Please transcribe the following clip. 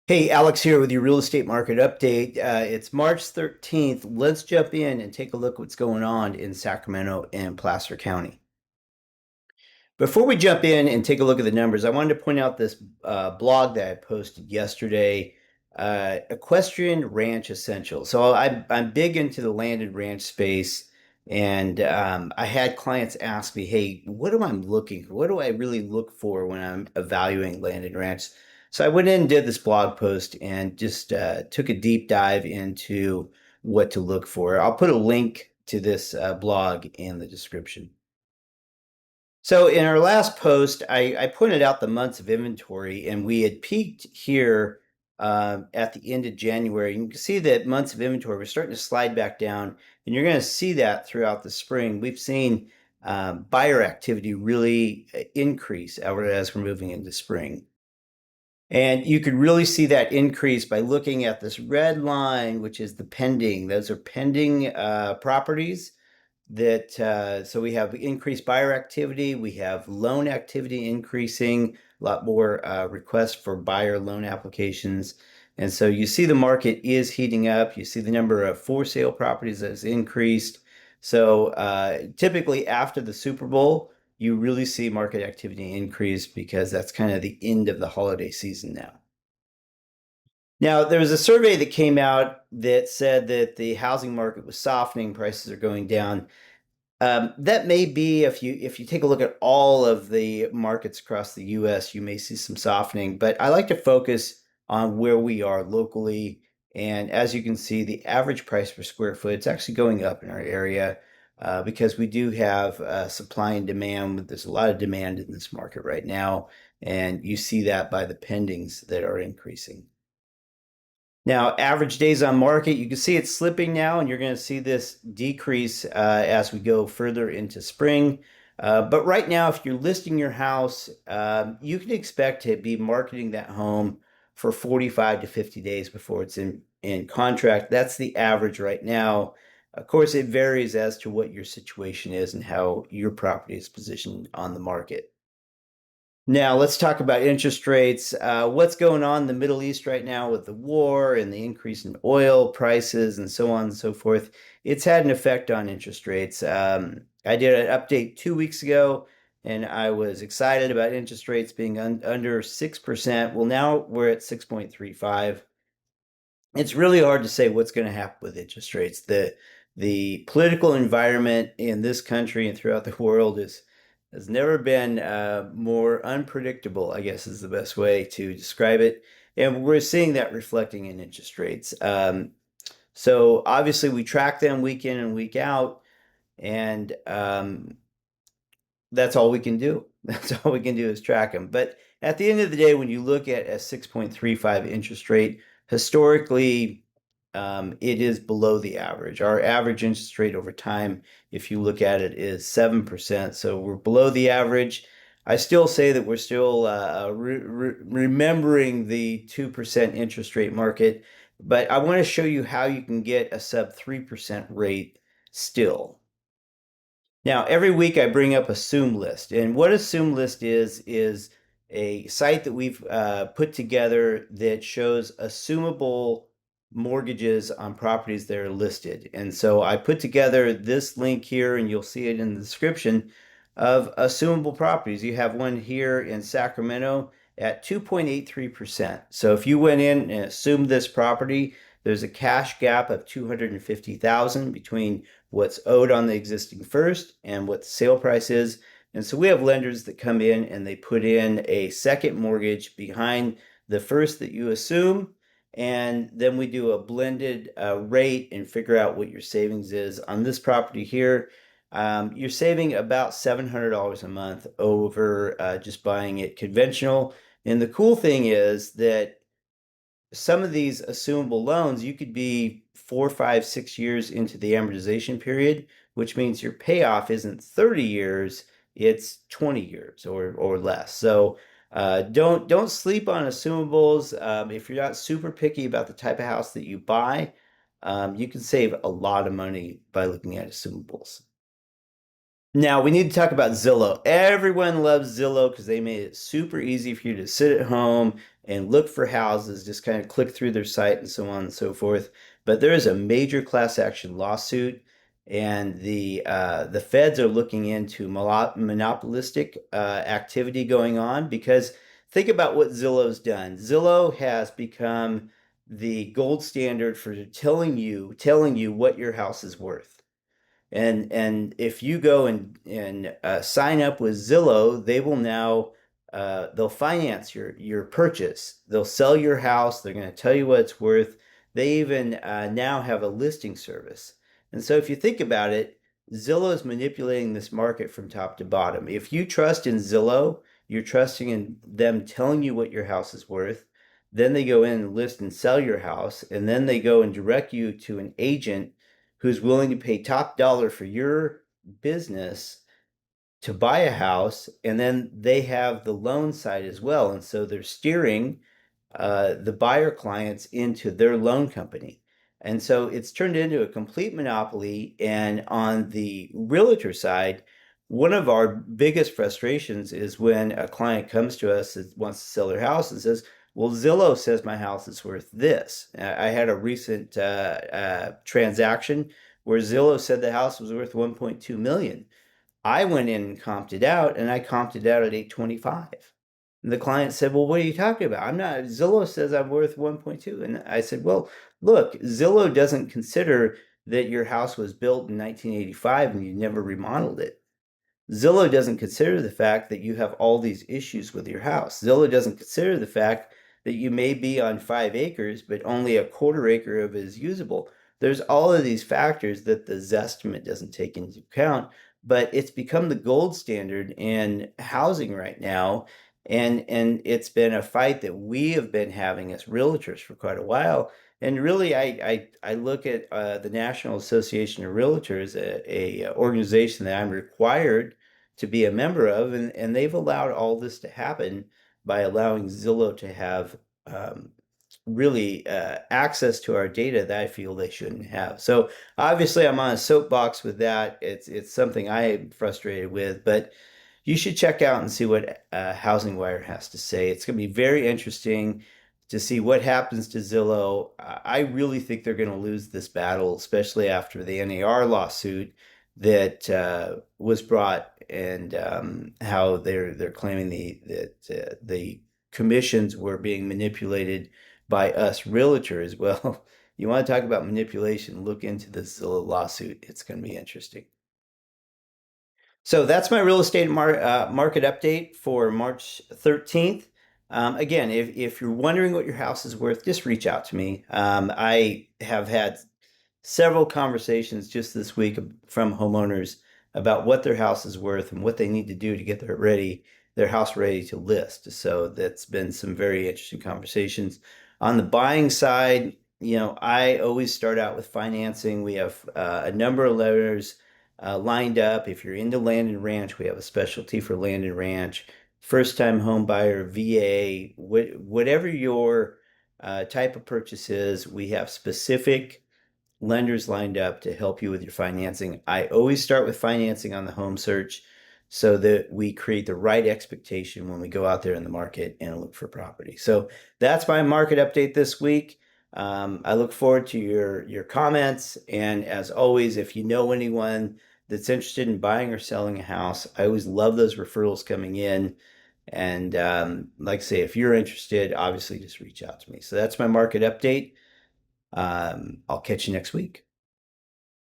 Hey, Alex here with your real estate market update. It's March 13th. Let's jump in and take a look what's going on in Sacramento and Placer County. Before we jump in and take a look at the numbers, I wanted to point out this blog that I posted yesterday, Equestrian Ranch Essentials. So I'm big into the land and ranch space, and I had clients ask me, "Hey, what am I looking for? What do I really look for when I'm evaluating land and ranch?" So I went in and did this blog post and just took a deep dive into what to look for. I'll put a link to this blog in the description. So in our last post, I pointed out the months of inventory, and we had peaked here at the end of January. And you can see that months of inventory were starting to slide back down, and you're going to see that throughout the spring. We've seen buyer activity really increase as we're moving into spring. And you could really see that increase by looking at this red line, which is the pending. Those are pending properties that so we have increased buyer activity, we have loan activity increasing, a lot more requests for buyer loan applications. And so you see the market is heating up. You see the number of for sale properties has increased. So typically after the Super Bowl, you really see market activity increase because that's kind of the end of the holiday season now. Now, there was a survey that came out that said that the housing market was softening, prices are going down. That may be if you take a look at all of the markets across the US, you may see some softening, but I like to focus on where we are locally. And as you can see, the average price per square foot, it's actually going up in our area because we do have supply and demand. There's a lot of demand in this market right now, and you see that by the pendings that are increasing. Now, average days on market, you can see it's slipping now, and you're going to see this decrease as we go further into spring. But right now, if you're listing your house, you can expect to be marketing that home for 45 to 50 days before it's in contract. That's the average right now. Of course, it varies as to what your situation is and how your property is positioned on the market. Now, let's talk about interest rates. What's going on in the Middle East right now with the war and the increase in oil prices and so on and so forth? It's had an effect on interest rates. I did an update 2 weeks ago, and I was excited about interest rates being under 6%. Well, now we're at 6.35. It's really hard to say what's going to happen with interest rates. The political environment in this country and throughout the world is has never been more unpredictable, I guess is the best way to describe it. And we're seeing that reflecting in interest rates. So obviously we track them week in and week out, and that's all we can do. That's all we can do is track them. But at the end of the day, when you look at a 6.35 interest rate, historically, it is below the average. Our average interest rate over time, if you look at it, is 7%. So we're below the average. I still say that we're still remembering the 2% interest rate market, but I want to show you how you can get a sub 3% rate still. Now, every week I bring up Assume List. And what Assume List is a site that we've put together that shows assumable mortgages on properties that are listed. And so I put together this link here, and you'll see it in the description of assumable properties. You have one here in Sacramento at 2.83%. So if you went in and assumed this property, there's a cash gap of 250,000 between what's owed on the existing first and what the sale price is. And so we have lenders that come in and they put in a second mortgage behind the first that you assume. And then we do a blended rate and figure out what your savings is. On this property here, you're saving about $700 a month over just buying it conventional. And the cool thing is that some of these assumable loans, you could be 4, 5, 6 years into the amortization period, which means your payoff isn't 30 years, it's 20 years or less. So don't sleep on assumables. If you're not super picky about the type of house that you buy, you can save a lot of money by looking at assumables. Now we need to talk about Zillow. Everyone loves Zillow because they made it super easy for you to sit at home and look for houses, just kind of click through their site and so on and so forth. But there is a major class action lawsuit, and the feds are looking into monopolistic activity going on because think about what Zillow's done. Zillow has become the gold standard for telling you what your house is worth. And if you go and sign up with Zillow, they will now they'll finance your purchase. They'll sell your house. They're going to tell you what it's worth. They even now have a listing service. And so if you think about it, Zillow is manipulating this market from top to bottom. If you trust in Zillow, you're trusting in them telling you what your house is worth. Then they go in and list and sell your house, and then they go and direct you to an agent who's willing to pay top dollar for your business to buy a house, and then they have the loan side as well. And so they're steering the buyer clients into their loan company. And so it's turned into a complete monopoly. And on the realtor side, one of our biggest frustrations is when a client comes to us that wants to sell their house and says, well, Zillow says my house is worth this. I had a recent transaction where Zillow said the house was worth 1.2 million. I went in and comped it out, and I comped it out at 825. And the client said, well, what are you talking about? I'm not, Zillow says I'm worth 1.2. And I said, well, look, Zillow doesn't consider that your house was built in 1985 and you never remodeled it. Zillow doesn't consider the fact that you have all these issues with your house. Zillow doesn't consider the fact that you may be on 5 acres, but only a quarter acre of it is usable. There's all of these factors that the Zestimate doesn't take into account, but it's become the gold standard in housing right now. And it's been a fight that we have been having as realtors for quite a while. And really, I look at the National Association of Realtors, a organization that I'm required to be a member of, and they've allowed all this to happen by allowing Zillow to have really access to our data that I feel they shouldn't have. So obviously, I'm on a soapbox with that. It's something I am frustrated with, but you should check out and see what Housing Wire has to say. It's going to be very interesting to see what happens to Zillow. I really think they're going to lose this battle, especially after the NAR lawsuit that was brought, and how they're claiming the commissions were being manipulated by us realtors. Well, you want to talk about manipulation, look into this Zillow lawsuit. It's going to be interesting. So that's my real estate market update for March 13th. Again, if you're wondering what your house is worth, just reach out to me. I have had several conversations just this week from homeowners about what their house is worth and what they need to do to get their house ready to list. So that's been some very interesting conversations. On the buying side, I always start out with financing. We have a number of lenders lined up. If you're into land and ranch, we have a specialty for land and ranch. First time home buyer, VA, whatever your type of purchase is, we have specific lenders lined up to help you with your financing. I always start with financing on the home search so that we create the right expectation when we go out there in the market and look for property. So that's my market update this week. I look forward to your comments. And as always, if you know anyone that's interested in buying or selling a house, I always love those referrals coming in. And like I say, if you're interested, obviously just reach out to me. So that's my market update. I'll catch you next week.